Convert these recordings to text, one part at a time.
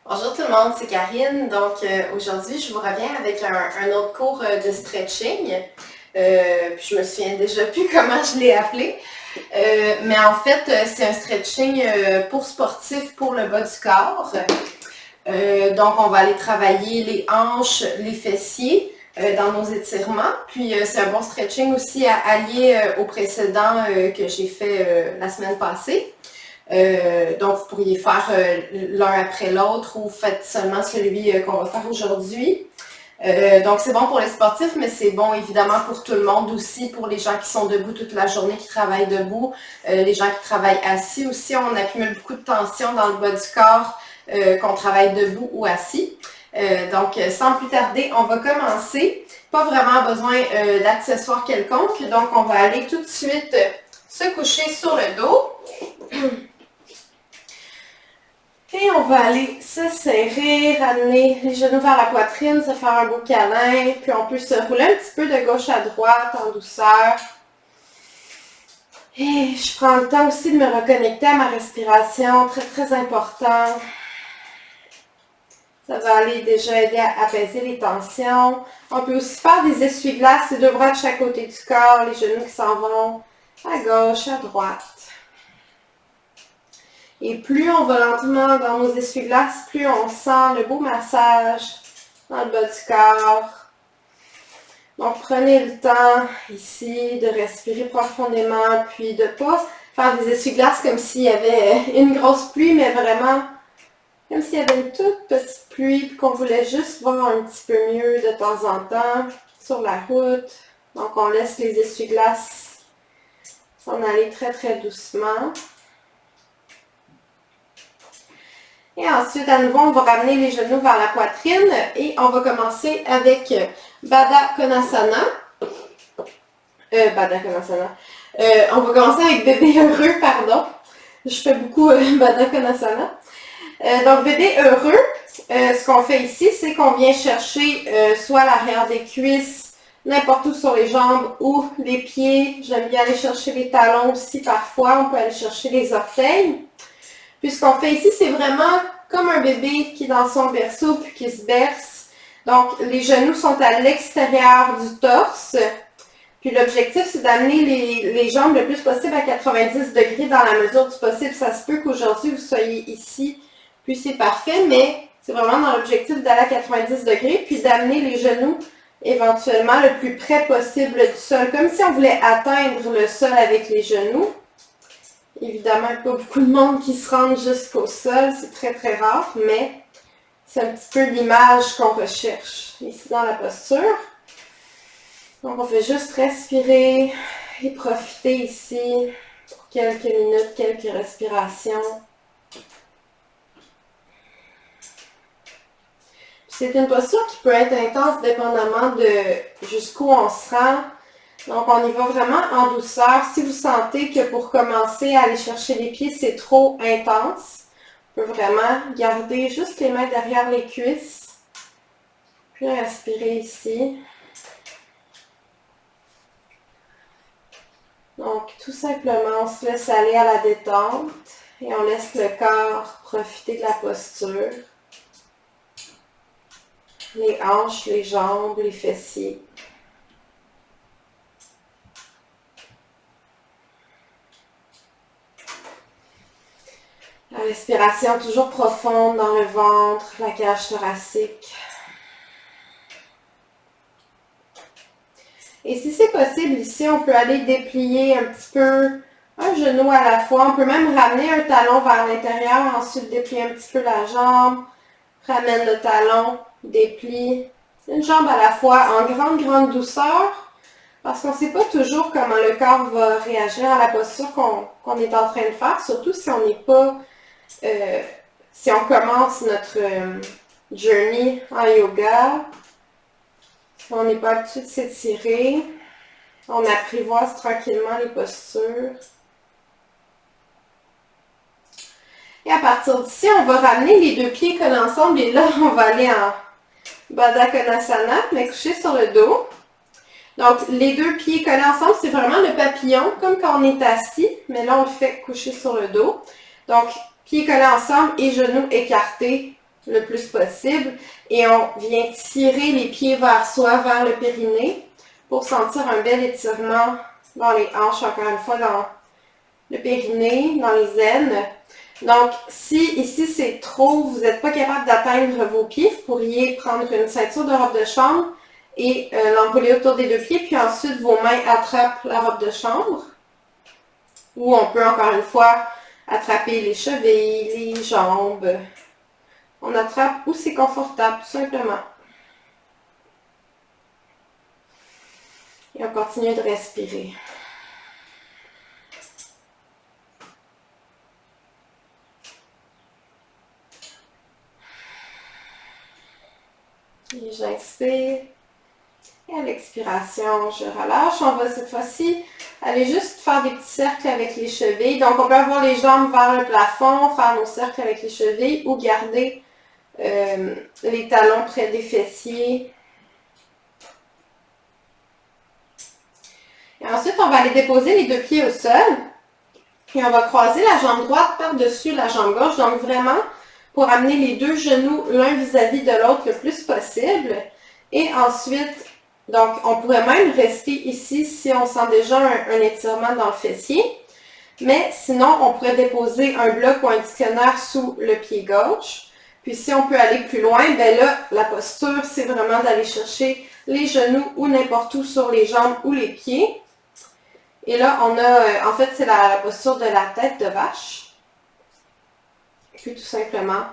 Bonjour tout le monde, c'est Karine. Donc aujourd'hui, je vous reviens avec un autre cours de stretching. Puis je me souviens déjà plus comment je l'ai appelé. Mais en fait, c'est un stretching pour sportifs pour le bas du corps. Donc on va aller travailler les hanches, les fessiers dans nos étirements. Puis c'est un bon stretching aussi à allier au précédent que j'ai fait la semaine passée. Donc, vous pourriez faire l'un après l'autre ou faites seulement celui qu'on va faire aujourd'hui. Donc, c'est bon pour les sportifs, mais c'est bon évidemment pour tout le monde aussi, pour les gens qui sont debout toute la journée, qui travaillent debout, les gens qui travaillent assis aussi. On accumule beaucoup de tension dans le bas du corps qu'on travaille debout ou assis. Donc, sans plus tarder, on va commencer. Pas vraiment besoin d'accessoires quelconques, donc on va aller tout de suite se coucher sur le dos. Et on va aller se serrer, ramener les genoux vers la poitrine, se faire un beau câlin, puis on peut se rouler un petit peu de gauche à droite en douceur. Et je prends le temps aussi de me reconnecter à ma respiration, très très important. Ça va aller déjà aider à apaiser les tensions. On peut aussi faire des essuie-glaces, les deux bras de chaque côté du corps, les genoux qui s'en vont à gauche, à droite. Et plus on va lentement dans nos essuie-glaces, plus on sent le beau massage dans le bas du corps. Donc, prenez le temps ici de respirer profondément, puis de ne pas faire des essuie-glaces comme s'il y avait une grosse pluie, mais vraiment comme s'il y avait une toute petite pluie, puis qu'on voulait juste voir un petit peu mieux de temps en temps sur la route. Donc, on laisse les essuie-glaces s'en aller très, très doucement. Et ensuite, à nouveau, on va ramener les genoux vers la poitrine et on va commencer avec Baddha Konasana. On va commencer avec bébé heureux, pardon. Je fais beaucoup Baddha Konasana. Donc, bébé heureux, ce qu'on fait ici, c'est qu'on vient chercher soit l'arrière des cuisses, n'importe où sur les jambes ou les pieds. J'aime bien aller chercher les talons aussi parfois. On peut aller chercher les orteils. Puis ce qu'on fait ici, c'est vraiment comme un bébé qui est dans son berceau puis qui se berce. Donc, les genoux sont à l'extérieur du torse. Puis l'objectif, c'est d'amener les jambes le plus possible à 90 degrés dans la mesure du possible. Ça se peut qu'aujourd'hui, vous soyez ici, puis c'est parfait, mais c'est vraiment dans l'objectif d'aller à 90 degrés, puis d'amener les genoux éventuellement le plus près possible du sol, comme si on voulait atteindre le sol avec les genoux. Évidemment, il n'y a pas beaucoup de monde qui se rend jusqu'au sol, c'est très très rare, mais c'est un petit peu l'image qu'on recherche ici dans la posture. Donc on fait juste respirer et profiter ici pour quelques minutes, quelques respirations. C'est une posture qui peut être intense dépendamment de jusqu'où on se rend. Donc, on y va vraiment en douceur. Si vous sentez que pour commencer à aller chercher les pieds, c'est trop intense, on peut vraiment garder juste les mains derrière les cuisses. Puis respirer ici. Donc, tout simplement, on se laisse aller à la détente et on laisse le corps profiter de la posture. Les hanches, les jambes, les fessiers. La respiration toujours profonde dans le ventre, la cage thoracique. Et si c'est possible, ici, on peut aller déplier un petit peu un genou à la fois. On peut même ramener un talon vers l'intérieur, ensuite déplier un petit peu la jambe. Ramène le talon, déplie. Une jambe à la fois en grande, grande douceur. Parce qu'on ne sait pas toujours comment le corps va réagir à la posture qu'on est en train de faire. Surtout si on n'est pas... si on commence notre journey en yoga. On n'est pas habitué de s'étirer. On apprivoise tranquillement les postures. Et à partir d'ici, on va ramener les deux pieds collés ensemble. Et là, on va aller en Baddha Konasana, mais coucher sur le dos. Donc, les deux pieds collés ensemble, c'est vraiment le papillon, comme quand on est assis. Mais là, on le fait coucher sur le dos. Donc, pieds collés ensemble et genoux écartés le plus possible. Et on vient tirer les pieds vers soi, vers le périnée, pour sentir un bel étirement dans les hanches, encore une fois, dans le périnée, dans les aines. Donc, si ici c'est trop, vous n'êtes pas capable d'atteindre vos pieds, vous pourriez prendre une ceinture de robe de chambre et l'enrouler autour des deux pieds, puis ensuite vos mains attrapent la robe de chambre. Ou on peut encore une fois attraper les chevilles, les jambes. On attrape où c'est confortable, tout simplement. Et on continue de respirer. Et j'inspire. Et à l'expiration, je relâche. On va cette fois-ci aller juste faire des petits cercles avec les chevilles. Donc, on peut avoir les jambes vers le plafond, faire nos cercles avec les chevilles ou garder les talons près des fessiers. Et ensuite, on va aller déposer les deux pieds au sol. Et on va croiser la jambe droite par-dessus la jambe gauche. Donc, vraiment, pour amener les deux genoux l'un vis-à-vis de l'autre le plus possible. Et ensuite, donc, on pourrait même rester ici si on sent déjà un étirement dans le fessier. Mais sinon, on pourrait déposer un bloc ou un dictionnaire sous le pied gauche. Puis si on peut aller plus loin, ben là, la posture, c'est vraiment d'aller chercher les genoux ou n'importe où sur les jambes ou les pieds. Et là, on a, en fait, c'est la posture de la tête de vache. Puis tout simplement,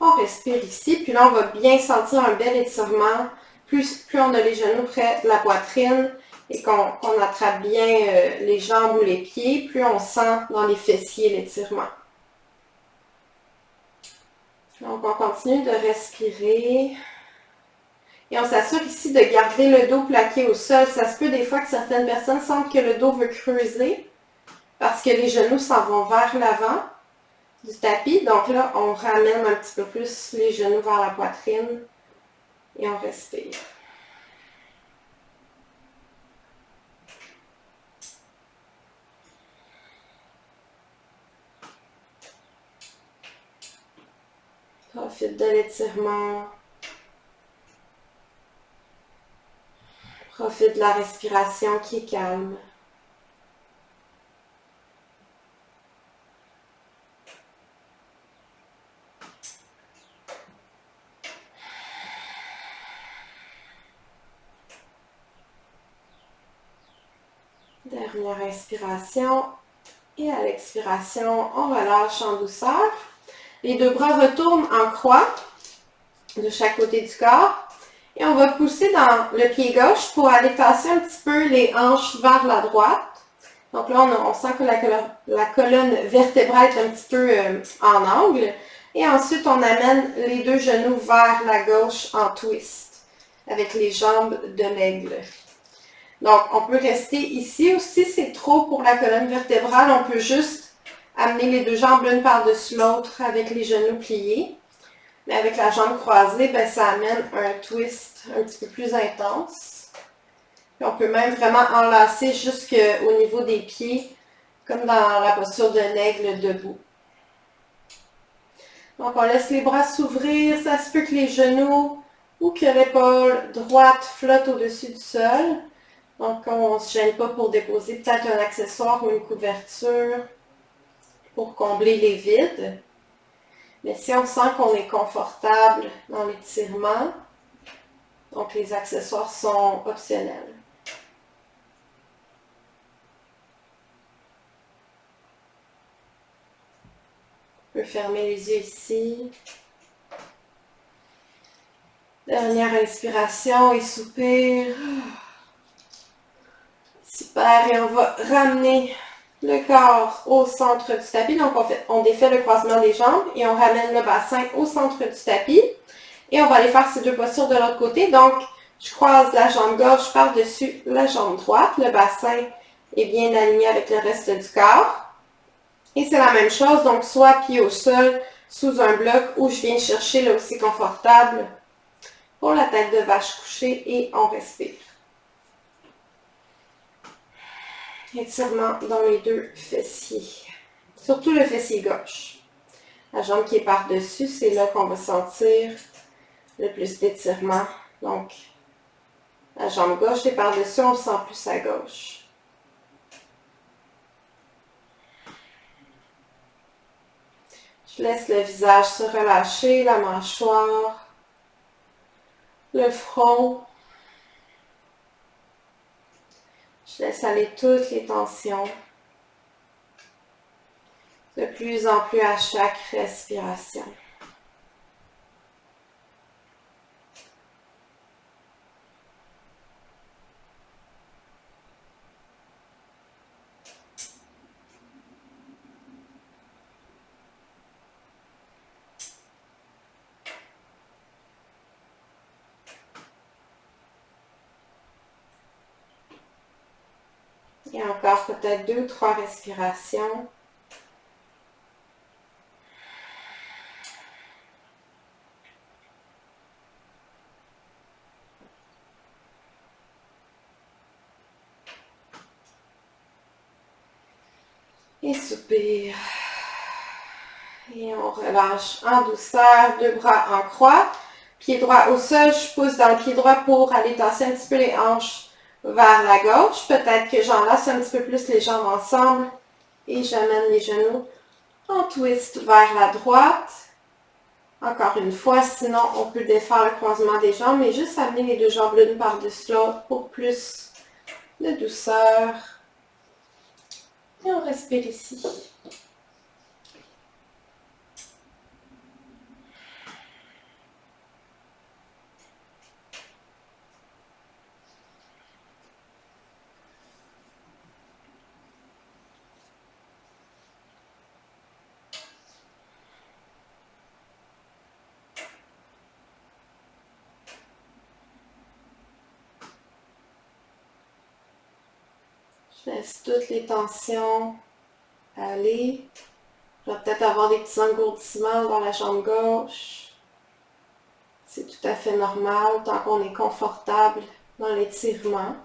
on respire ici. Puis là, on va bien sentir un bel étirement. Plus on a les genoux près de la poitrine et qu'on attrape bien les jambes ou les pieds, plus on sent dans les fessiers l'étirement. Donc, on continue de respirer. Et on s'assure ici de garder le dos plaqué au sol. Ça se peut des fois que certaines personnes sentent que le dos veut creuser parce que les genoux s'en vont vers l'avant du tapis. Donc là, on ramène un petit peu plus les genoux vers la poitrine et on respire. Profite de l'étirement. Profite de la respiration qui est calme. Dernière inspiration. Et à l'expiration, on relâche en douceur. Les deux bras retournent en croix de chaque côté du corps. Et on va pousser dans le pied gauche pour aller passer un petit peu les hanches vers la droite. Donc là, on sent que la colonne vertébrale est un petit peu en angle. Et ensuite, on amène les deux genoux vers la gauche en twist, avec les jambes de l'aigle. Donc, on peut rester ici. Ou si c'est trop pour la colonne vertébrale, on peut juste amener les deux jambes l'une par-dessus l'autre avec les genoux pliés. Mais avec la jambe croisée, ben, ça amène un twist un petit peu plus intense. Puis on peut même vraiment enlacer jusqu'au niveau des pieds, comme dans la posture d'un aigle debout. Donc, on laisse les bras s'ouvrir. Ça se peut que les genoux ou que l'épaule droite flotte au-dessus du sol. Donc, on ne se gêne pas pour déposer peut-être un accessoire ou une couverture pour combler les vides. Mais si on sent qu'on est confortable dans l'étirement, donc les accessoires sont optionnels. On peut fermer les yeux ici. Dernière inspiration et soupir. Super, et on va ramener le corps au centre du tapis. Donc, on défait le croisement des jambes et on ramène le bassin au centre du tapis. Et on va aller faire ces deux postures de l'autre côté. Donc, je croise la jambe gauche par-dessus la jambe droite. Le bassin est bien aligné avec le reste du corps. Et c'est la même chose, donc soit pied au sol, sous un bloc, ou je viens chercher là aussi confortable pour la tête de vache couchée et on respire. Étirement dans les deux fessiers, surtout le fessier gauche. La jambe qui est par-dessus, c'est là qu'on va sentir le plus d'étirement. Donc, la jambe gauche est par-dessus, on le sent plus à gauche. Je laisse le visage se relâcher, la mâchoire, le front. Je laisse aller toutes les tensions. De plus en plus à chaque respiration. Et encore peut-être 2 ou 3 respirations. Et soupire. Et on relâche en douceur, 2 bras en croix. Pied droit au sol, je pousse dans le pied droit pour aller tasser un petit peu les hanches vers la gauche. Peut-être que j'enlace un petit peu plus les jambes ensemble. Et j'amène les genoux en twist vers la droite. Encore une fois, sinon on peut défaire le croisement des jambes et juste amener les 2 jambes l'une par-dessus l'autre pour plus de douceur. Et on respire ici. Je laisse toutes les tensions aller. Je vais peut-être avoir des petits engourdissements dans la jambe gauche. C'est tout à fait normal tant qu'on est confortable dans l'étirement.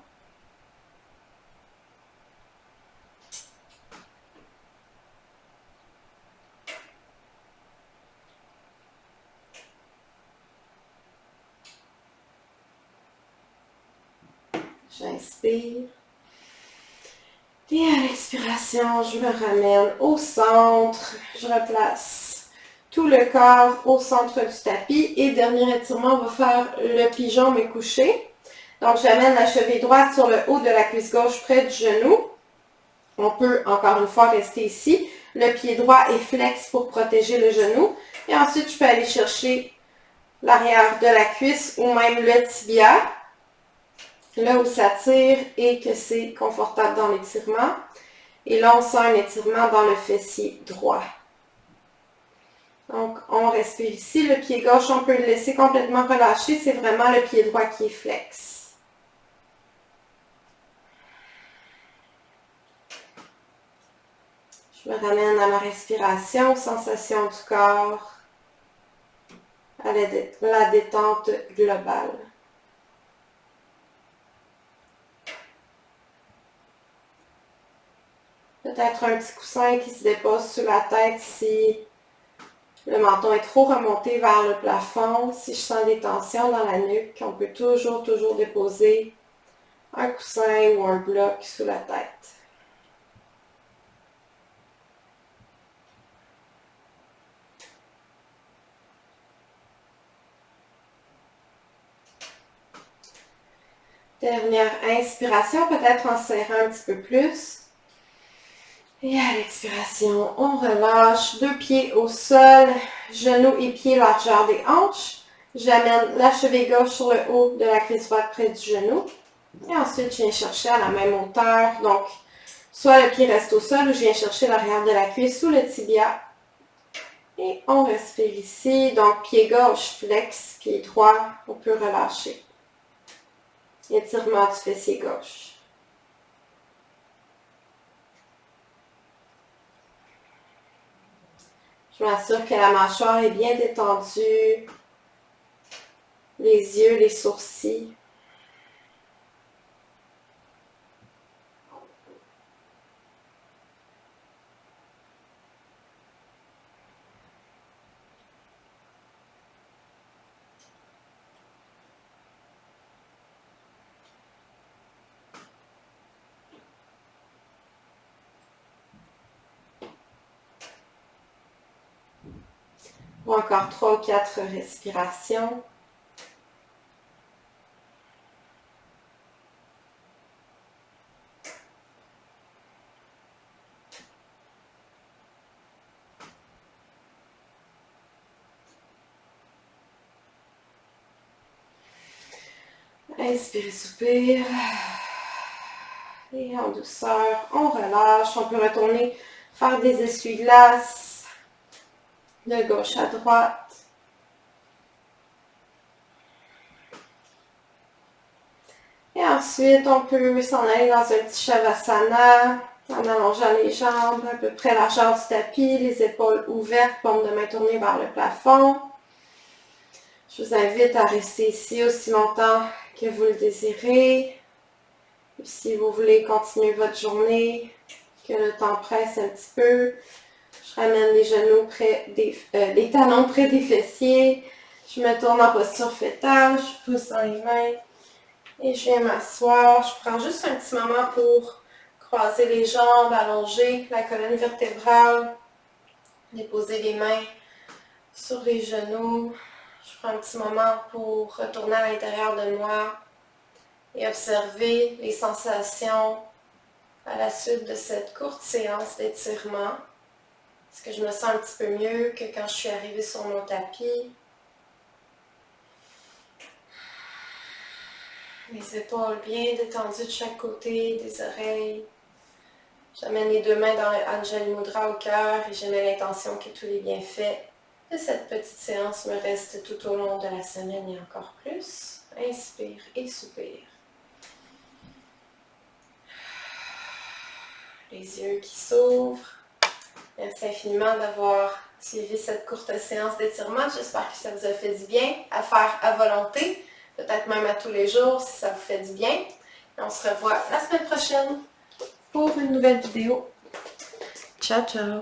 J'inspire. Et à l'expiration, je me ramène au centre. Je replace tout le corps au centre du tapis. Et dernier étirement, on va faire le pigeon mais couché. Donc, j'amène la cheville droite sur le haut de la cuisse gauche près du genou. On peut, encore une fois, rester ici. Le pied droit est flex pour protéger le genou. Et ensuite, je peux aller chercher l'arrière de la cuisse ou même le tibia. Là où ça tire et que c'est confortable dans l'étirement. Et là, on sent un étirement dans le fessier droit. Donc, on respire ici. Le pied gauche, on peut le laisser complètement relâché. C'est vraiment le pied droit qui est flex. Je me ramène à ma respiration, sensation du corps, à la détente globale. Peut-être un petit coussin qui se dépose sur la tête si le menton est trop remonté vers le plafond. Si je sens des tensions dans la nuque, on peut toujours déposer un coussin ou un bloc sous la tête. Dernière inspiration, peut-être en serrant un petit peu plus. Et à l'expiration, on relâche. 2 pieds au sol, genoux et pieds largeur des hanches. J'amène la cheville gauche sur le haut de la cuisse droite près du genou. Et ensuite, je viens chercher à la même hauteur. Donc, soit le pied reste au sol ou je viens chercher l'arrière de la cuisse sous le tibia. Et on respire ici. Donc, pied gauche, flex, pied droit, on peut relâcher. Étirement du fessier gauche. Je m'assure que la mâchoire est bien détendue. Les yeux, les sourcils. pour encore 3 ou 4 respirations. Inspirez, soupir. Et en douceur, on relâche. On peut retourner faire des essuie-glaces de gauche à droite. Et ensuite, on peut s'en aller dans un petit Shavasana en allongeant les jambes à peu près largeur du tapis, les épaules ouvertes, paume de main tournée vers le plafond. Je vous invite à rester ici aussi longtemps que vous le désirez. Et si vous voulez continuer votre journée, que le temps presse un petit peu, je ramène les genoux près les talons près des fessiers. Je me tourne en posture fœtale, je pousse dans les mains et je viens m'asseoir. Je prends juste un petit moment pour croiser les jambes, allonger la colonne vertébrale, déposer les mains sur les genoux. Je prends un petit moment pour retourner à l'intérieur de moi et observer les sensations à la suite de cette courte séance d'étirement. Est-ce que je me sens un petit peu mieux que quand je suis arrivée sur mon tapis? Les épaules bien détendues de chaque côté, des oreilles. J'amène les deux mains dans Anjali Mudra au cœur et je mets l'intention que tous les bienfaits de cette petite séance me restent tout au long de la semaine et encore plus. Inspire et soupire. Les yeux qui s'ouvrent. Merci infiniment d'avoir suivi cette courte séance d'étirement. J'espère que ça vous a fait du bien à faire à volonté, peut-être même à tous les jours si ça vous fait du bien. Et on se revoit la semaine prochaine pour une nouvelle vidéo. Ciao, ciao!